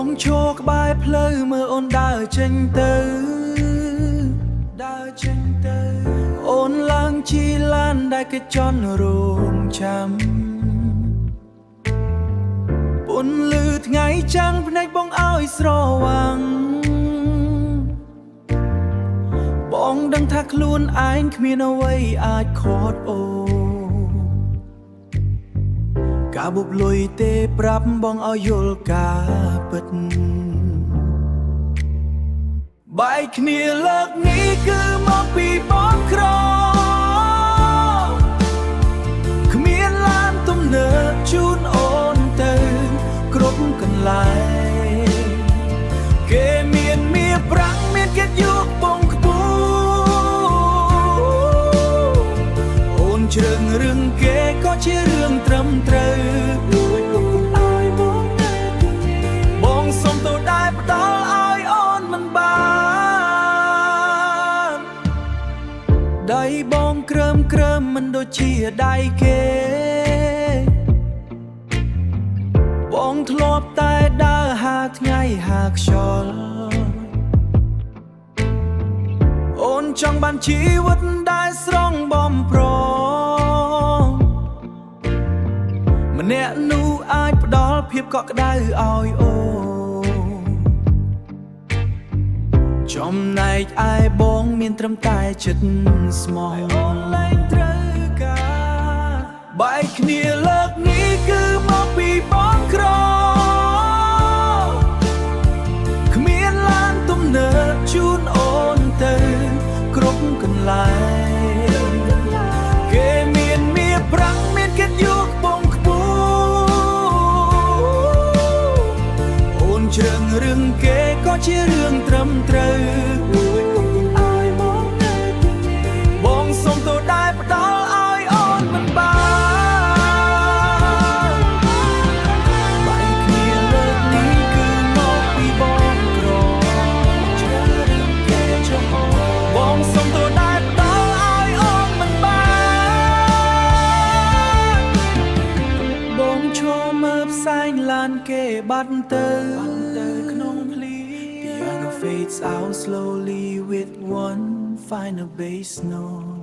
งโชคบายเพลอเมื่อโอนដើរចេញទៅអូនឡើងជិះឡានដែលគេចន់រោងចាំពន្លឺថ្ងៃចាំងភ្នែកបងឲ្យស្រវាំងបងដឹងថាខ្លួនឯងគ្មានអ្វីអាចខកអូការបបលុយទេប្រាប់បងឲ្យយល់ការពិតបែកគ្នាលើកនេះគឺមកពីបងក្រគ្មានឡានទំនើបជូនអូនទៅគ្រប់កន្លែងគេមានមាសប្រាក់មានកិត្តិយសបងខ្ពស់អូនជ្រើងរឿងគេក៏ជារឿងត្រឹមត្រូវបងសុំទៅដែរផ្ដល់ឲ្យអូនមិនបានដៃបងក្រើមមិនដូចជាដៃគេបងធ្លាប់តែដើរហាថ្ងៃហាខ្យល់អូនចង់បានជីវិតដែលស្រង់បំប្រងម្នាក់នោះអាចផ្ដល់ភាពកក់ក្ដៅឲ្យអូនចំណែកឯបងមានត្រឹមតែចិត្តស្មោះអូនលែងត្រូវការបែកគ្នាលើកនេះគឺមកពីបងក្រគ្មានឡានទំនើបជូនអូនទៅគ្រប់កន្លែងគេមានមាសប្រាក់មានកិត្តិយសបងខ្ពស់អូនជ្រើងរឿងគេក៏ជារឿងត្រឹមត្រូវបងសុំទៅដែរផ្ដល់ឲ្យអូនមិនបានបែកគ្នាលើកនេះគឺមកពីបងក្រជ្រើរឿងគេចុះបងសុំទៅដែរផ្ដល់ឲ្យអូនមិនបានបងឈរមើលផ្សែងឡានគេបាត់ទៅក្នុងភ្លៀង Piano fades out slowly with one final bass note